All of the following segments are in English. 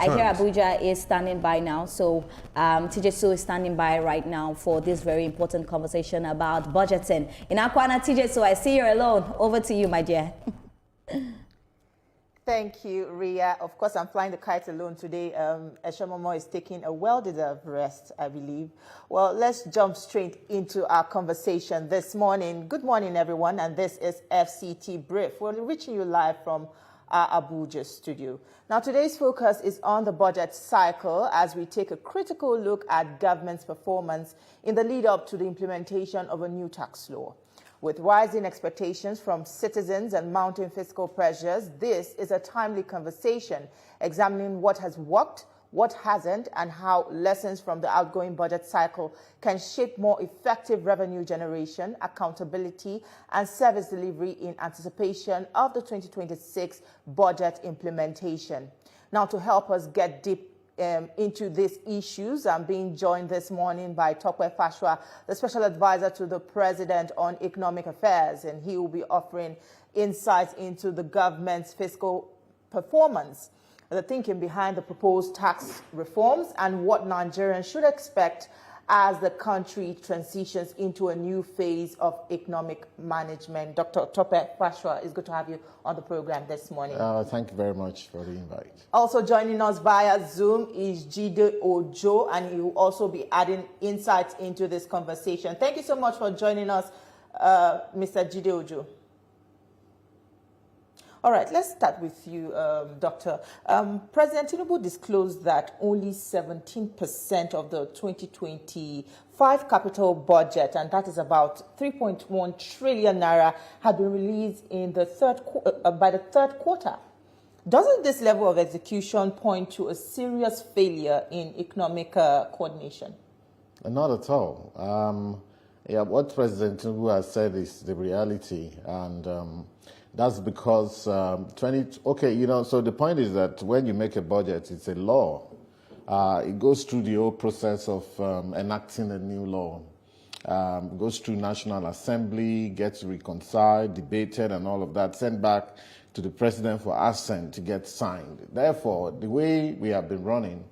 I hear Abuja is standing by now, so TJ is standing by right now for this very important conversation about budgeting. In Akwana, TJ, I see you're alone. Over to you, my dear. Thank you, Ria. Of course, I'm flying the kite alone today. Eshomomo is taking a well-deserved rest, I believe. Well, let's jump straight into our conversation this morning. Good morning, everyone, and this is FCT Brief. We're reaching you live from our Abuja studio. Now, today's focus is on the budget cycle as we take a critical look at government's performance in the lead-up to the implementation of a new tax law. With rising expectations from citizens and mounting fiscal pressures, this is a timely conversation examining what has worked, what hasn't, and how lessons from the outgoing budget cycle can shape more effective revenue generation, accountability, and service delivery in anticipation of the 2026 budget implementation. Now, to help us get deep into these issues, I'm being joined this morning by Tope Fashwa, the Special Advisor to the President on Economic Affairs, and he will be offering insights into the government's fiscal performance, the thinking behind the proposed tax reforms, and what Nigerians should expect as the country transitions into a new phase of economic management. Dr. Tope Fashwa, it's good to have you on the program this morning. Thank you very much for the invite. Also joining us via Zoom is Jide Ojo, and he will also be adding insights into this conversation. Thank you so much for joining us, Mr. Jide Ojo. All right, let's start with you, Doctor. President Tinubu disclosed that only 17% of the 2025 capital budget, and that is about 3.1 trillion naira, had been released in the by the third quarter. Doesn't this level of execution point to a serious failure in economic coordination? Not at all. Yeah, what President Tinubu has said is the reality, and that's because so the point is that when you make a budget, it's a law. It goes through the whole process of enacting a new law. It goes through National Assembly, gets reconciled, debated, and all of that, sent back to the President for assent to get signed. Therefore, the way we have been running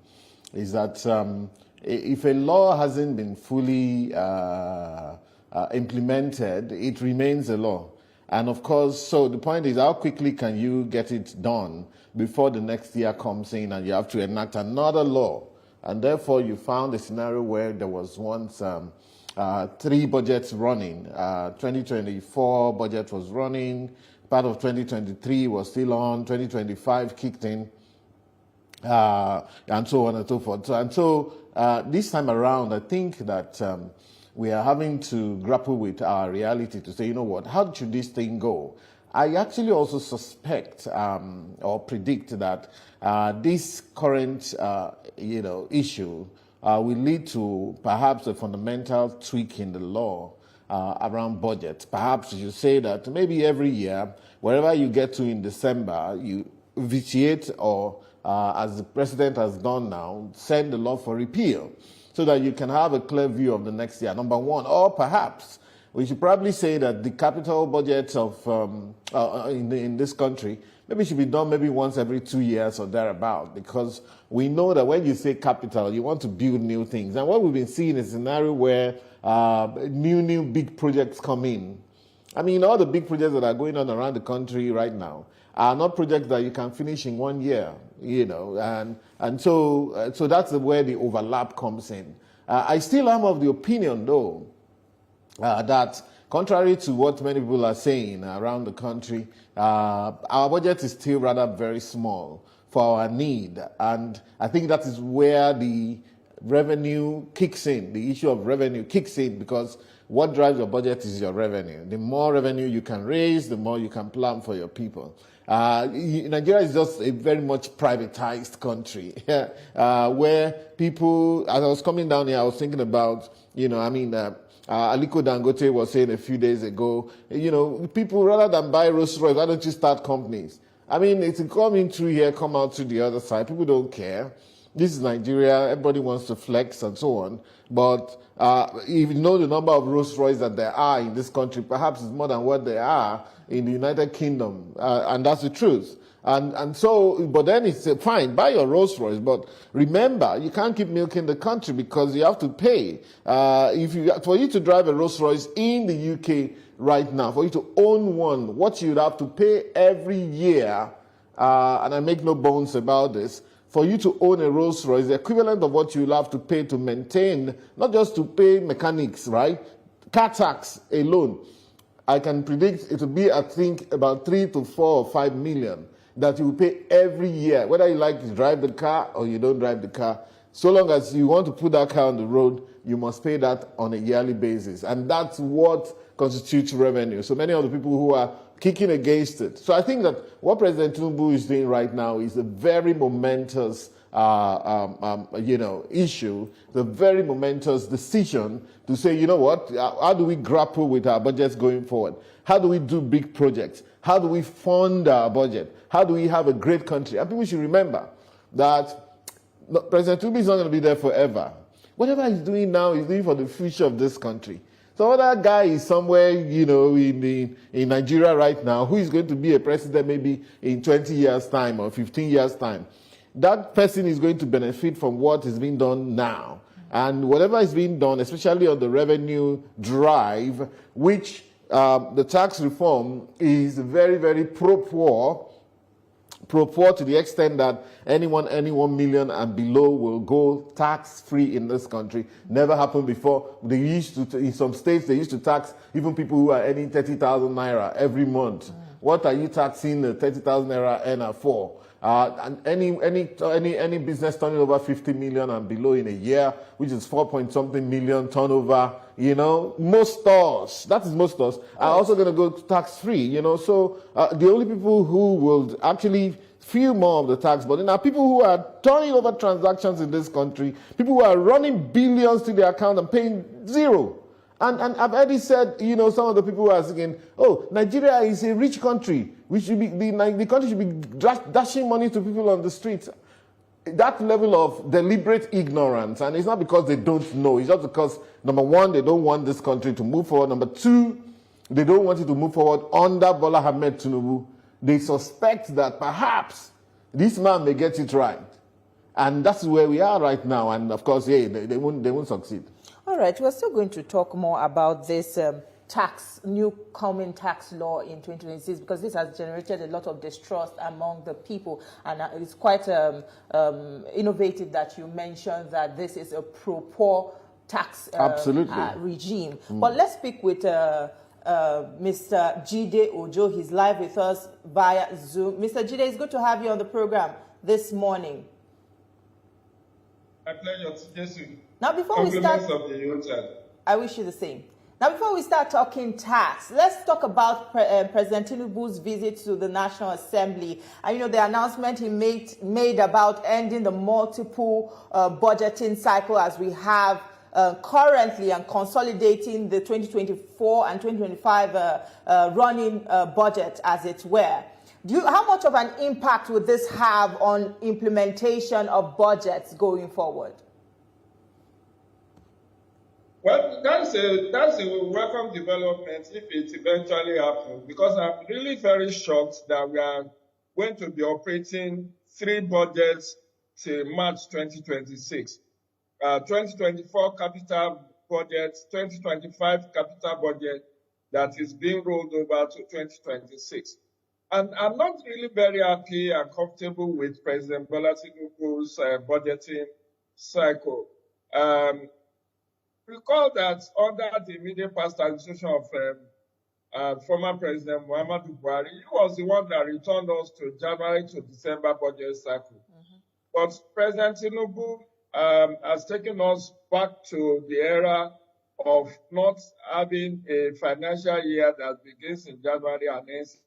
is that if a law hasn't been fully implemented, it remains a law. And of course, so the point is, how quickly can you get it done before the next year comes in and you have to enact another law? And therefore, you found a scenario where there was once 3 budgets running. 2024 budget was running, part of 2023 was still on, 2025 kicked in, and so on and so forth. So this time around, I think that we are having to grapple with our reality to say, you know what, how should this thing go? I actually also suspect or predict that this current issue will lead to perhaps a fundamental tweak in the law around budget. Perhaps you say that maybe every year, wherever you get to in December, you vitiate or, as the president has done now, send the law for repeal, so that you can have a clear view of the next year, number one. Or perhaps we should probably say that the capital budget of in this country maybe should be done maybe once every 2 years or thereabout, because we know that when you say capital, you want to build new things. And what we've been seeing is a scenario where new big projects come in. I mean, all the big projects that are going on around the country right now are not projects that you can finish in 1 year, and so that's where the overlap comes in. I still am of the opinion, though, that contrary to what many people are saying around the country, our budget is still rather very small for our need, and I think that is where the revenue kicks in. The issue of revenue kicks in because what drives your budget is your revenue. The more revenue you can raise, the more you can plan for your people. Nigeria is just a very much privatized country where people, as I was coming down here, I was thinking about, Aliko Dangote was saying a few days ago, people, rather than buy Rolls Royce, why don't you start companies? I mean, it's coming through here, come out to the other side. People don't care. This is Nigeria. Everybody wants to flex and so on. But if you know the number of Rolls Royce that there are in this country, perhaps it's more than what there are in the United Kingdom. And that's the truth. And so, but then it's fine, buy your Rolls Royce, but remember, you can't keep milking the country because you have to pay. For you to drive a Rolls Royce in the UK right now, for you to own one, what you'd have to pay every year, and I make no bones about this, for you to own a Rolls Royce, the equivalent of what you'll have to pay to maintain, not just to pay mechanics, right? Car tax alone, I can predict it will be, I think, about 3 to 4 or 5 million that you will pay every year, whether you like to drive the car or you don't drive the car. So long as you want to put that car on the road, you must pay that on a yearly basis. And that's what constitutes revenue. So many of the people who are kicking against it. So I think that what President Tinubu is doing right now is a very momentous issue, the very momentous decision to say, you know what, how do we grapple with our budgets going forward? How do we do big projects? How do we fund our budget? How do we have a great country? And people should remember that President Tinubu is not going to be there forever. Whatever he's doing now, he's doing for the future of this country. So other guy is somewhere, in Nigeria right now, who is going to be a president maybe in 20 years' time or 15 years' time. That person is going to benefit from what is being done now. And whatever is being done, especially on the revenue drive, which the tax reform is very, very pro-poor to the extent that anyone 1 million and below will go tax-free in this country. Never happened before. They used to, in some states, they used to tax even people who are earning 30,000 naira every month. What are you taxing the 30,000 naira earner for? And any business turning over 50 million and below in a year, which is 4-point-something million turnover, most stores, that is most stores, are also going to go tax-free, So the only people who will actually feel more of the tax burden are people who are turning over transactions in this country, people who are running billions to their account and paying zero. And I've already said, some of the people who are saying, oh, Nigeria is a rich country. We should be, the country should be dashing money to people on the streets. That level of deliberate ignorance, and it's not because they don't know, it's just because, number one, they don't want this country to move forward. Number two, they don't want it to move forward under Bola Ahmed Tinubu. They suspect that perhaps this man may get it right. And that's where we are right now. And of course, they won't succeed. All right, we're still going to talk more about this new coming tax law in 2026 because this has generated a lot of distrust among the people, and it's quite innovative that you mentioned that this is a pro-poor tax regime. But let's speak with Mr. Jide Ojo. He's live with us via Zoom. Mr. Jide, it's good to have you on the program this morning. My pleasure, Jason. Now, before we start, I wish you the same. Now, before we start talking tax, let's talk about President Tinubu's visit to the National Assembly. And, the announcement he made about ending the multiple budgeting cycle as we have currently and consolidating the 2024 and 2025 running budget, as it were. How much of an impact would this have on implementation of budgets going forward? Well, that's a welcome development if it eventually happens, because I'm really very shocked that we are going to be operating 3 budgets till March 2026. 2024 capital budget, 2025 capital budget that is being rolled over to 2026. And I'm not really very happy and comfortable with President Bola Tinubu's budgeting cycle. Recall that under the immediate past administration of former President Muhammadu Buhari, he was the one that returned us to January to December budget cycle. But President Tinubu has taken us back to the era of not having a financial year that begins in January and ends.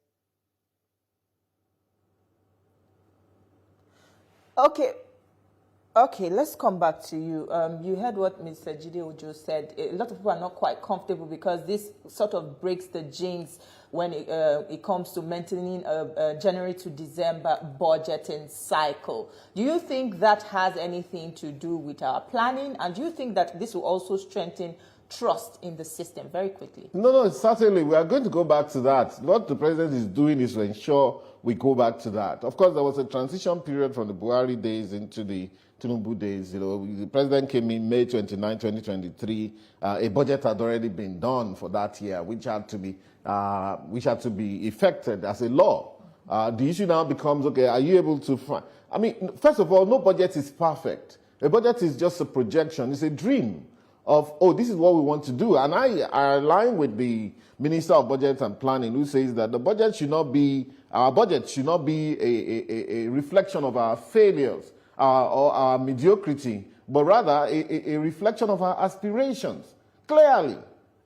Okay, let's come back to you. You heard what Mr. Jide Ojo said. A lot of people are not quite comfortable because this sort of breaks the jinx when it comes to maintaining a January to December budgeting cycle. Do you think that has anything to do with our planning? And do you think that this will also strengthen trust in the system? Very quickly. No, certainly. We are going to go back to that. What the president is doing is to ensure we go back to that. Of course, there was a transition period from the Buhari days into the Tinubu days. The president came in May 29, 2023. A budget had already been done for that year, which had to be effected as a law. The issue now becomes, okay, are you able to find... I mean, first of all, no budget is perfect. A budget is just a projection. It's a dream of, oh, this is what we want to do. And I align with the Minister of Budget and Planning, who says that the budget should not be, our budget should not be a reflection of our failures or our mediocrity, but rather a reflection of our aspirations, clearly.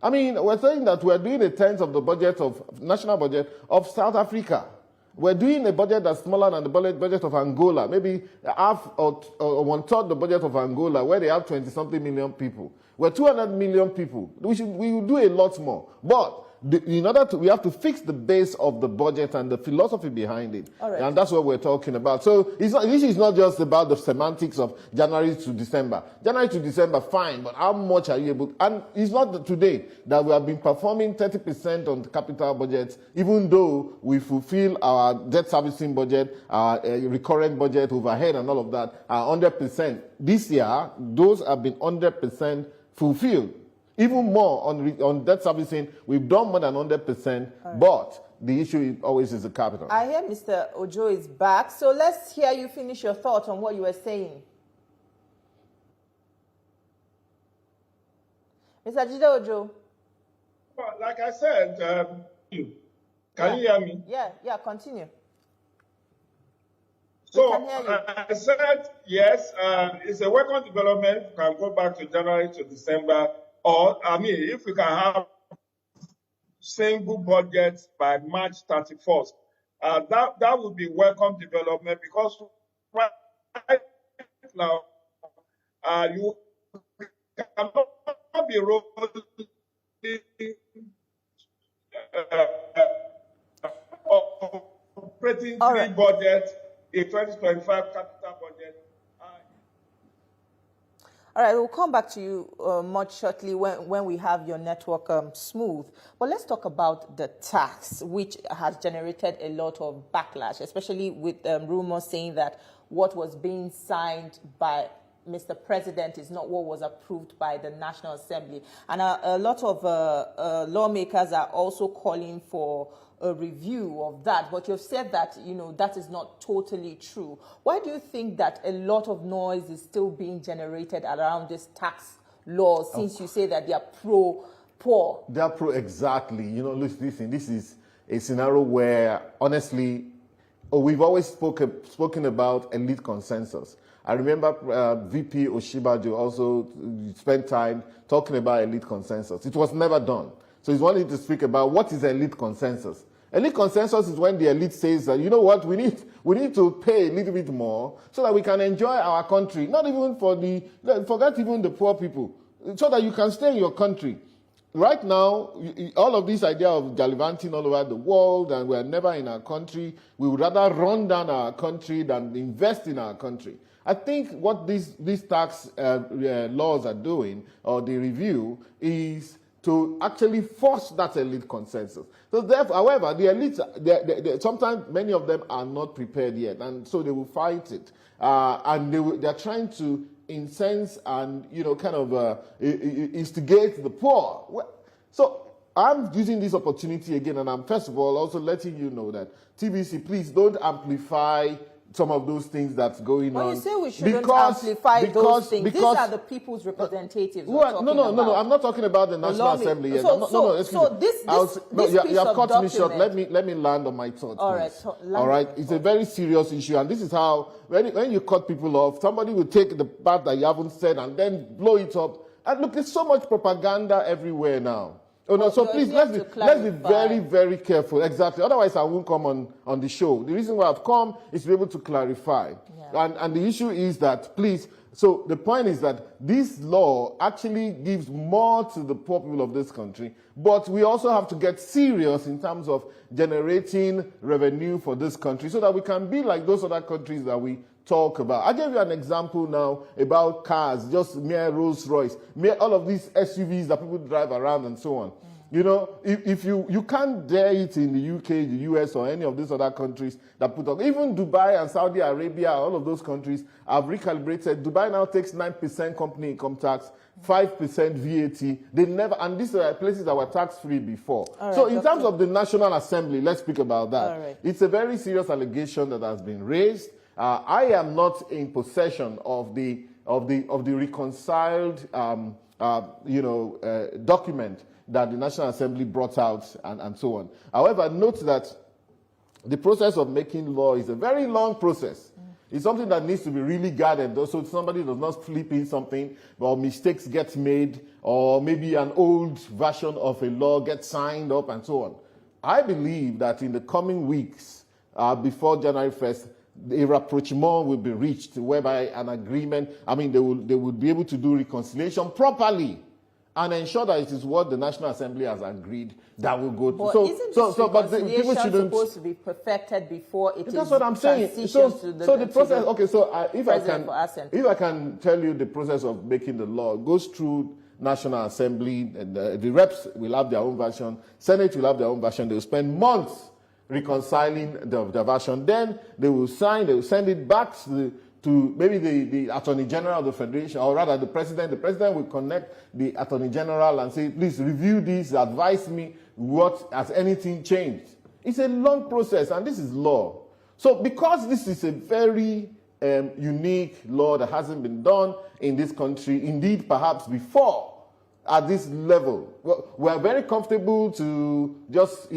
I mean, we're saying that we're doing a tenth of the budget of, national budget of South Africa. We're doing a budget that's smaller than the budget of Angola, maybe half or one-third the budget of Angola, where they have 20-something million people. We're 200 million people. We will do a lot more. But in order to, we have to fix the base of the budget and the philosophy behind it. All right. And that's what we're talking about. So this is not just about the semantics of January to December. January to December, fine, but how much are you able to, and it's not today that we have been performing 30% on the capital budget, even though we fulfill our debt servicing budget, our recurrent budget, overhead and all of that are 100%. This year, those have been 100% fulfilled. Even more on debt servicing, we've done more than 100%, right. But the issue always is the capital. I hear Mr. Ojo is back, so let's hear you finish your thoughts on what you were saying. Mr. Jide Ojo. Well, like I said, can you hear me? Yeah, continue. So I said, yes, it's a welcome development. We can go back to January to December. Or, I mean, if we can have single budgets by March 31st, that would be welcome development, because right now, you cannot be rolling operating three budgets, a 2025 capital budget. All right, we'll come back to you much shortly when we have your network smooth. But let's talk about the tax, which has generated a lot of backlash, especially with rumors saying that what was being signed by Mr. President is not what was approved by the National Assembly. And a lot of lawmakers are also calling for a review of that, but you've said that, that is not totally true. Why do you think that a lot of noise is still being generated around this tax law, since you say that they are pro-poor? They are pro, exactly. Listen, this is a scenario where, honestly, we've always spoken about elite consensus. I remember VP Oshibajo also spent time talking about elite consensus. It was never done. So he's wanting to speak about what is elite consensus. Elite consensus is when the elite says that, you know what, we need to pay a little bit more so that we can enjoy our country. Not even forget even the poor people, so that you can stay in your country. Right now, all of this idea of gallivanting all over the world and we're never in our country, we would rather run down our country than invest in our country. I think what these tax laws are doing, or the review, is to actually force that elite consensus. So therefore, however, the elites, sometimes many of them are not prepared yet, and so they will fight it. And they're trying to incense and, instigate the poor. So I'm using this opportunity again, and I'm first of all also letting you know that TVC, please don't amplify some of those things that's going on. When you say we shouldn't amplify those things, these are the people's representatives. No, I'm not talking about the National Assembly yet. You have cut me short. Let me land on my thoughts. All right. It's a very serious issue, and this is how when you cut people off, somebody will take the part that you haven't said and then blow it up. And look, there's so much propaganda everywhere now. Oh no! So please, let's be very, very careful. Exactly. Otherwise, I won't come on the show. The reason why I've come is to be able to clarify. Yeah. And the issue is that, please. So the point is that this law actually gives more to the poor people of this country, but we also have to get serious in terms of generating revenue for this country, so that we can be like those other countries that we talk about. I gave you an example now about cars, just mere Rolls Royce, mere all of these SUVs that people drive around and so on. You know, if you can't dare it in the UK, the US, or any of these other countries that put up, even Dubai and Saudi Arabia, all of those countries have recalibrated. Dubai now takes 9% company income tax, 5% VAT. They never, and these are places that were tax-free before. So in terms of the National Assembly, let's speak about that. It's a very serious allegation that has been raised. I am not in possession of the reconciled, document that the National Assembly brought out and so on. However, note that the process of making law is a very long process. It's something that needs to be really guarded, so somebody does not flip in something, or mistakes get made, or maybe an old version of a law gets signed up and so on. I believe that in the coming weeks, before January 1st, a rapprochement will be reached, whereby an agreement, they will be able to do reconciliation properly and ensure that it is what the National Assembly has agreed that will go but to. Isn't this reconciliation supposed to be perfected before it That's what I'm saying. So the process. Okay, so if I can tell you the process of making the law goes through National Assembly, and the reps will have their own version, Senate will have their own version. They will spend months reconciling the version. Then they will sign. They will send it back to maybe the Attorney General of the Federation, or rather the President. The President will connect the Attorney General and say, please review this, advise me, has anything changed? It's a long process, and this is law. So because this is a very unique law that hasn't been done in this country, indeed perhaps before, at this level, we're very comfortable to just,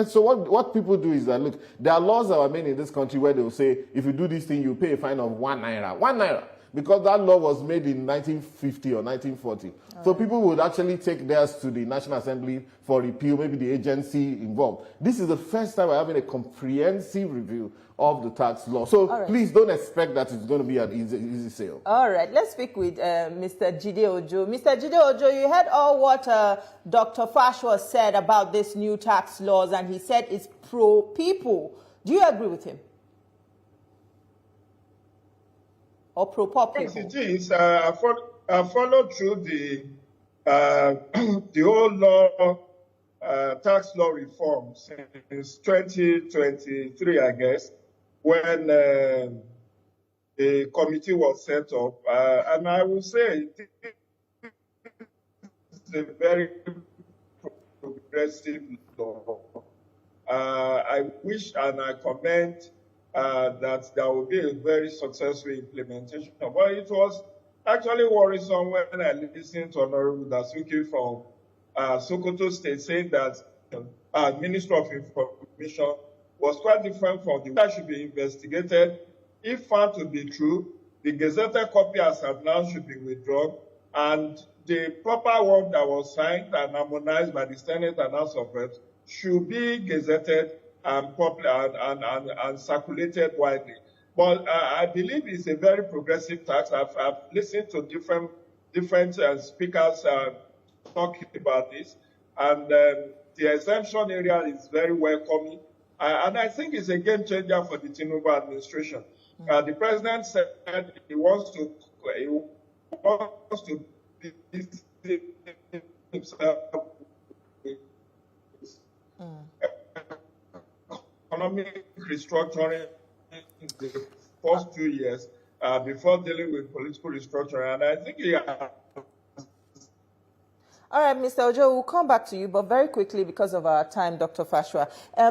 so what people do is that, look, there are laws that are made in this country where they will say, if you do this thing, you pay a fine of 1 naira. 1 naira. Because that law was made in 1950 or 1940. So people would actually take theirs to the National Assembly for repeal, maybe the agency involved. This is the first time we're having a comprehensive review of the tax law. So please don't expect that it's going to be an easy sale. All right, let's speak with Mr. Jide Ojo. Mr. Jide Ojo, you heard all what Dr. Fashwa said about this new tax laws, and he said it's pro-people. Do you agree with him? Or pro-popular? Yes, it is. I followed through the whole law, tax law reform since 2023, I guess, when a committee was set up. And I will say it's a very progressive law. I wish and I commend that there will be a very successful implementation. But it was actually worrisome when I listened to Honorable Dasuki from Sokoto State saying that Minister of Information was quite different from the that should be investigated. If found to be true, the gazetted copy as of now should be withdrawn, and the proper one that was signed and harmonized by the Senate and House of Reps should be gazetted and popular and circulated widely. But I believe it's a very progressive tax. I've listened to different speakers talking about this, and the exemption area is very welcoming. And I think it's a game changer for the Tinubu administration. The president said he wants to busy himself with economic restructuring in the first 2 years before dealing with political restructuring. And I think he All right, Mr. Ojo, we'll come back to you, but very quickly because of our time, Dr. Fashwa.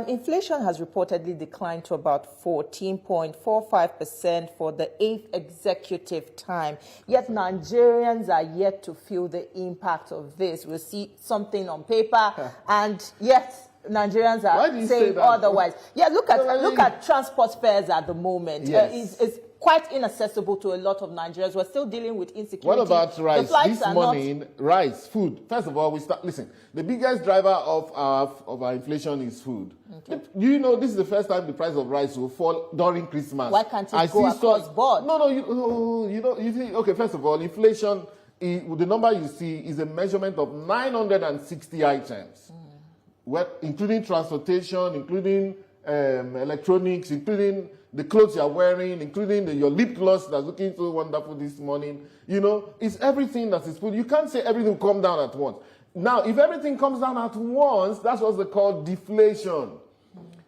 Inflation has reportedly declined to about 14.45% for the 8th executive time. Yet Nigerians are yet to feel the impact of this. We'll see something on paper, and yet Nigerians are saying otherwise. Yeah, look at transport fares at the moment. Yes. It's quite inaccessible to a lot of Nigerians. We're still dealing with insecurity. What about rice? This morning, rice, food. First of all, listen, the biggest driver of our inflation is food. Okay. Do you know this is the first time the price of rice will fall during Christmas? Why can't it go across board? No, you see, okay, first of all, inflation, the number you see is a measurement of 960 items, including transportation, including electronics, including the clothes you're wearing, including your lip gloss that's looking so wonderful this morning. You know, it's everything that is put. You can't say everything will come down at once. Now, if everything comes down at once, that's what they call deflation.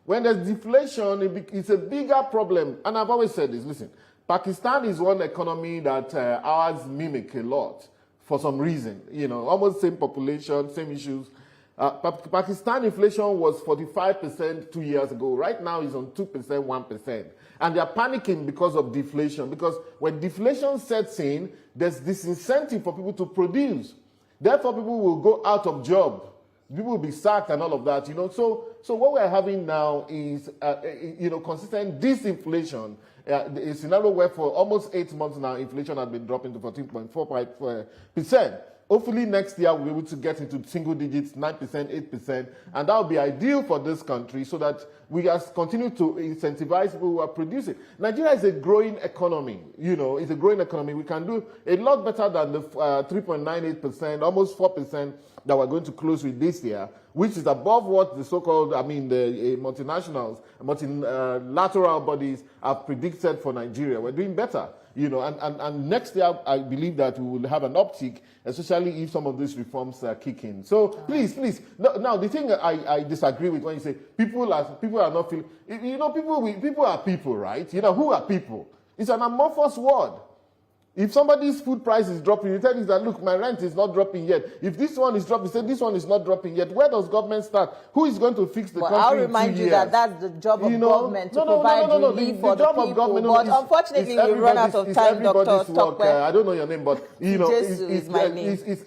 When there's deflation, it's a bigger problem. And I've always said this, listen, Pakistan is one economy that ours mimic a lot for some reason. You know, almost same population, same issues. Pakistan inflation was 45% 2 years ago. Right now it's on 2%, 1%. And they're panicking because of deflation. Because when deflation sets in, there's disincentive for people to produce. Therefore, people will go out of job. People will be sacked and all of that, you know. So what we're having now is, you know, consistent disinflation. A scenario where for almost 8 months now, inflation has been dropping to 14.45%. Hopefully next year we'll be able to get into single digits, 9%, 8%, and that will be ideal for this country so that we continue to incentivize people who are producing. Nigeria is a growing economy, you know, it's a growing economy. We can do a lot better than the 3.98%, almost 4% that we're going to close with this year, which is above what the so-called, the multinationals, multilateral bodies have predicted for Nigeria. We're doing better. You know, and next year, I believe that we will have an uptick, especially if some of these reforms kick in. So please. Now, the thing I disagree with when you say people are not feeling, you know, people are people, right? You know, who are people? It's an amorphous word. If somebody's food price is dropping, you tell them that, look, my rent is not dropping yet. If this one is dropping, say this one is not dropping yet. Where does government start? Who is going to fix the country I'll in 2 remind you years? that that's the job of government to provide relief for the people. But unfortunately, we run out of time, Dr. Tokwe. I don't know your name, but you know, is my name. It's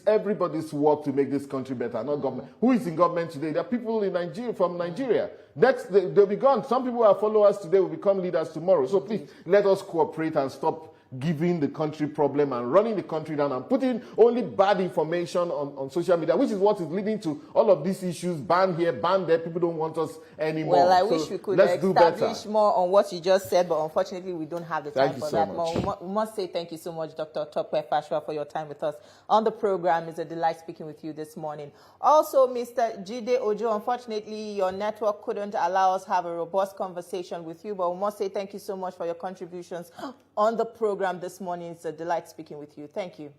everybody's work to make this country better, not government. Who is in government today? There are people in Nigeria, from Nigeria. They'll be gone. Some people are followers today will become leaders tomorrow. So please, let us cooperate and stop giving the country problem and running the country down and putting only bad information on social media, which is what is leading to all of these issues, ban here, ban there. People don't want us anymore. Well, I wish we could establish more on what you just said, but unfortunately we don't have the time for that. We must say thank you so much, Dr. Tokwe Fashwa, for your time with us on the program. It's a delight speaking with you this morning. Also, Mr. Jide Ojo, unfortunately your network couldn't allow us to have a robust conversation with you, but we must say thank you so much for your contributions on the program this morning. It's a delight speaking with you. Thank you.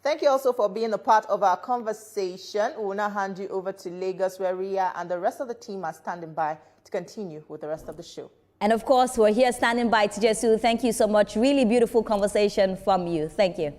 Thank you also for being a part of our conversation. We will now hand you over to Lagos, where Ria and the rest of the team are standing by to continue with the rest of the show. And of course, we're here standing by, TJ Sue. Thank you so much. Really beautiful conversation from you. Thank you.